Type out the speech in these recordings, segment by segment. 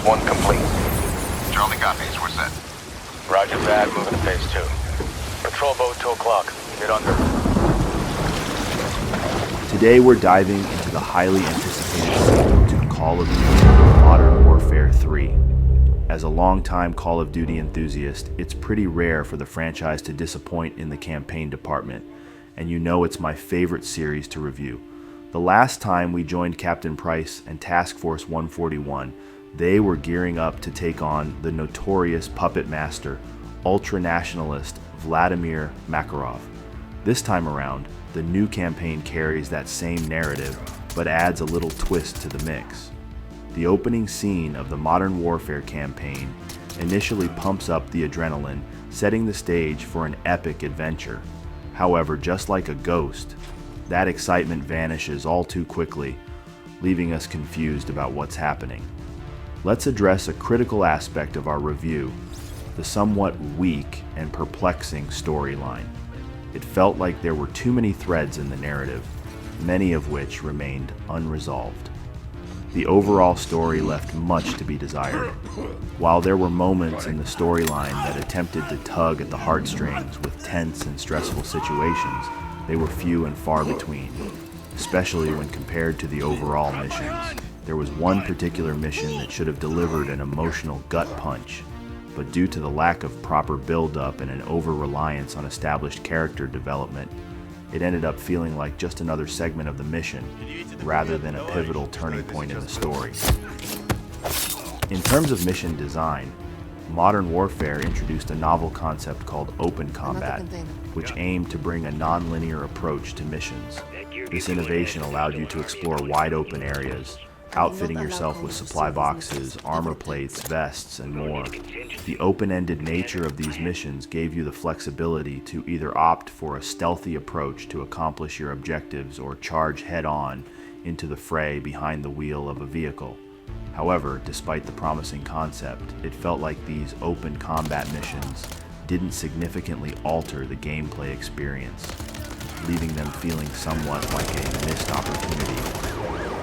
1 complete. Charlie copies. We're set. Roger that. Moving to phase 2. Patrol boat 2 o'clock. Get under. Today we're diving into the highly anticipated sequel to Call of Duty Modern Warfare 3. As a longtime Call of Duty enthusiast, it's pretty rare for the franchise to disappoint in the campaign department, and you know it's my favorite series to review. The last time we joined Captain Price and Task Force 141, they were gearing up to take on the notorious puppet master, ultra-nationalist Vladimir Makarov. This time around, the new campaign carries that same narrative, but adds a little twist to the mix. The opening scene of the Modern Warfare campaign initially pumps up the adrenaline, setting the stage for an epic adventure. However, just like a ghost, that excitement vanishes all too quickly, leaving us confused about what's happening. Let's address a critical aspect of our review, the somewhat weak and perplexing storyline. It felt like there were too many threads in the narrative, many of which remained unresolved. The overall story left much to be desired. While there were moments in the storyline that attempted to tug at the heartstrings with tense and stressful situations, they were few and far between, especially when compared to the overall missions. There was one particular mission that should have delivered an emotional gut punch, but due to the lack of proper build-up and an over-reliance on established character development, it ended up feeling like just another segment of the mission, rather than a pivotal turning point in the story. In terms of mission design, Modern Warfare introduced a novel concept called open combat, which aimed to bring a non-linear approach to missions. This innovation allowed you to explore wide open areas, outfitting yourself with supply boxes, armor plates, vests, and more. The open-ended nature of these missions gave you the flexibility to either opt for a stealthy approach to accomplish your objectives or charge head-on into the fray behind the wheel of a vehicle. However, despite the promising concept, it felt like these open combat missions didn't significantly alter the gameplay experience, leaving them feeling somewhat like a missed opportunity.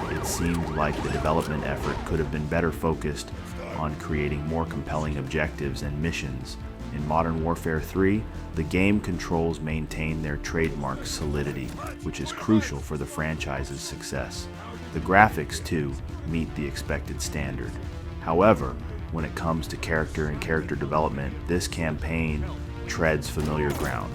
It seemed like the development effort could have been better focused on creating more compelling objectives and missions. In Modern Warfare 3, the game controls maintain their trademark solidity, which is crucial for the franchise's success. The graphics, too, meet the expected standard. However, when it comes to character and character development, this campaign treads familiar ground,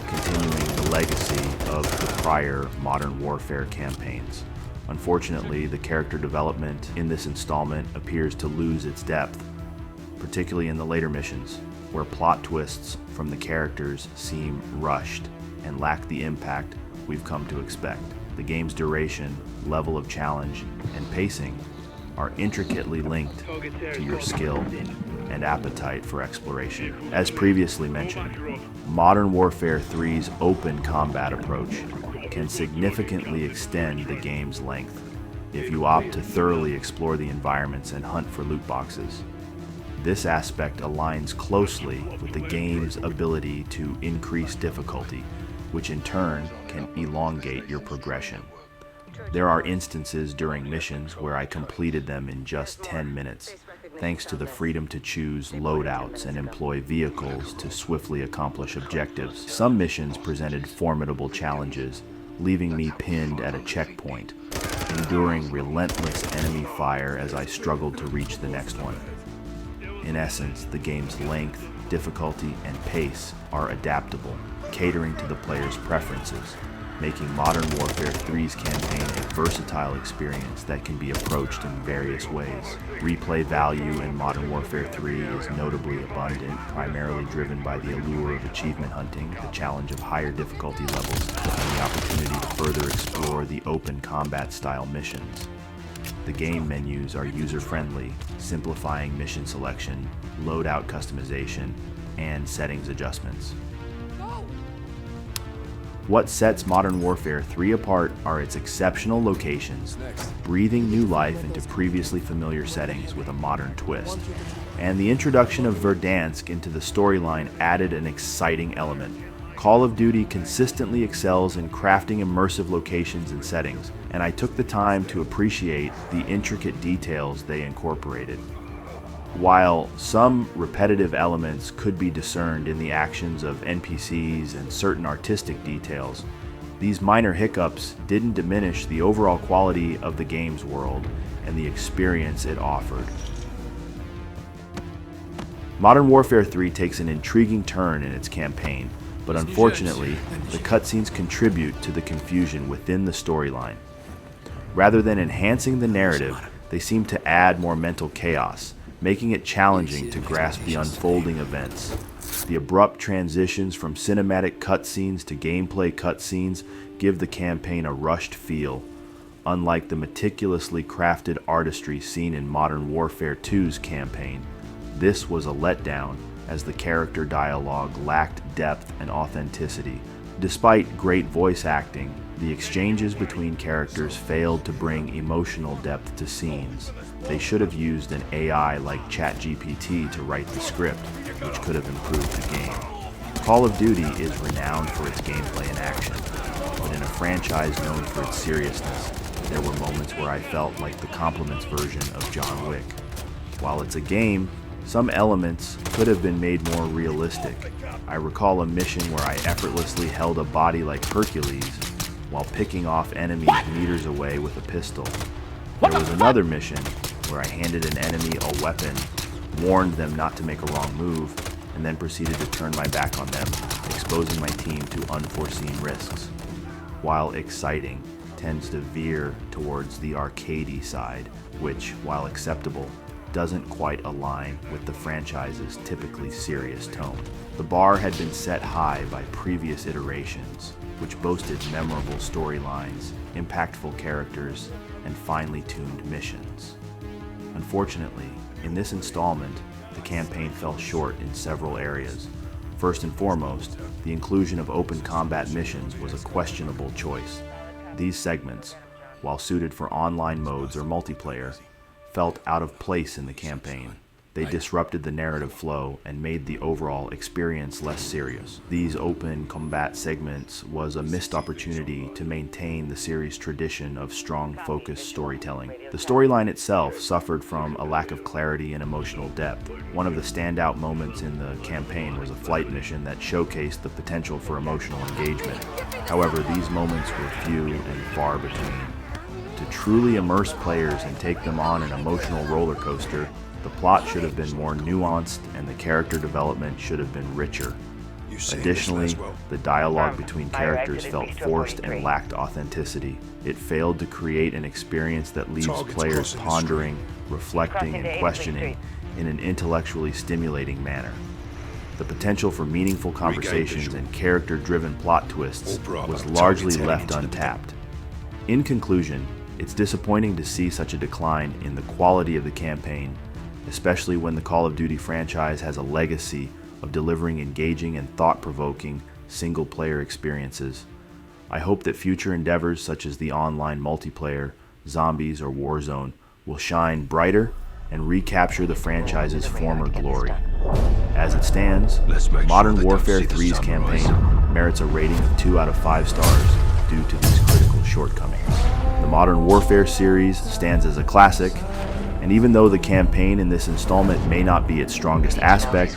continuing the legacy of the prior Modern Warfare campaigns. Unfortunately, the character development in this installment appears to lose its depth, particularly in the later missions, where plot twists from the characters seem rushed and lack the impact we've come to expect. The game's duration, level of challenge, and pacing are intricately linked to your skill and appetite for exploration. As previously mentioned, Modern Warfare 3's open combat approach can significantly extend the game's length if you opt to thoroughly explore the environments and hunt for loot boxes. This aspect aligns closely with the game's ability to increase difficulty, which in turn can elongate your progression. There are instances during missions where I completed them in just 10 minutes, thanks to the freedom to choose loadouts and employ vehicles to swiftly accomplish objectives. Some missions presented formidable challenges, leaving me pinned at a checkpoint, enduring relentless enemy fire as I struggled to reach the next one. In essence, the game's length, difficulty, and pace are adaptable, catering to the player's preferences, making Modern Warfare 3's campaign a versatile experience that can be approached in various ways. Replay value in Modern Warfare 3 is notably abundant, primarily driven by the allure of achievement hunting, the challenge of higher difficulty levels, and the opportunity to further explore the open combat style missions. The game menus are user-friendly, simplifying mission selection, loadout customization, and settings adjustments. What sets Modern Warfare 3 apart are its exceptional locations, breathing new life into previously familiar settings with a modern twist. And the introduction of Verdansk into the storyline added an exciting element. Call of Duty consistently excels in crafting immersive locations and settings, and I took the time to appreciate the intricate details they incorporated. While some repetitive elements could be discerned in the actions of NPCs and certain artistic details, these minor hiccups didn't diminish the overall quality of the game's world and the experience it offered. Modern Warfare 3 takes an intriguing turn in its campaign, but unfortunately, the cutscenes contribute to the confusion within the storyline. Rather than enhancing the narrative, they seem to add more mental chaos, making it challenging to grasp the unfolding events. The abrupt transitions from cinematic cutscenes to gameplay cutscenes give the campaign a rushed feel, unlike the meticulously crafted artistry seen in Modern Warfare 2's campaign. This was a letdown, as the character dialogue lacked depth and authenticity. Despite great voice acting, the exchanges between characters failed to bring emotional depth to scenes. They should have used an AI like ChatGPT to write the script, which could have improved the game. Call of Duty is renowned for its gameplay and action, but in a franchise known for its seriousness, there were moments where I felt like the compliments version of John Wick. While it's a game, some elements could have been made more realistic. I recall a mission where I effortlessly held a body like Hercules while picking off enemies meters away with a pistol. There was another mission where I handed an enemy a weapon, warned them not to make a wrong move, and then proceeded to turn my back on them, exposing my team to unforeseen risks. While exciting, tends to veer towards the arcadey side, which, while acceptable, doesn't quite align with the franchise's typically serious tone. The bar had been set high by previous iterations, which boasted memorable storylines, impactful characters, and finely tuned missions. Unfortunately, in this installment, the campaign fell short in several areas. First and foremost, the inclusion of open combat missions was a questionable choice. These segments, while suited for online modes or multiplayer, felt out of place in the campaign. They disrupted the narrative flow and made the overall experience less serious. These open combat segments was a missed opportunity to maintain the series' tradition of strong, focused storytelling. The storyline itself suffered from a lack of clarity and emotional depth. One of the standout moments in the campaign was a flight mission that showcased the potential for emotional engagement. However, these moments were few and far between. To truly immerse players and take them on an emotional roller coaster, the plot should have been more nuanced and the character development should have been richer. Additionally, the dialogue between characters felt forced and lacked authenticity. It failed to create an experience that leaves players pondering, reflecting, and questioning in an intellectually stimulating manner. The potential for meaningful conversations and character-driven plot twists was largely left untapped. In conclusion, it's disappointing to see such a decline in the quality of the campaign, especially when the Call of Duty franchise has a legacy of delivering engaging and thought-provoking single-player experiences. I hope that future endeavors such as the online multiplayer, Zombies, or Warzone will shine brighter and recapture the franchise's former glory. As it stands, Modern Warfare 3's campaign merits a rating of 2 out of 5 stars due to these critical shortcomings. The Modern Warfare series stands as a classic, and even though the campaign in this installment may not be its strongest aspect,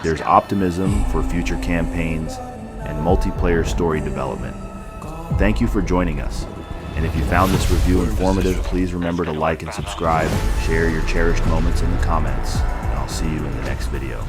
there's optimism for future campaigns and multiplayer story development. Thank you for joining us, and if you found this review informative, please remember to like and subscribe, share your cherished moments in the comments, and I'll see you in the next video.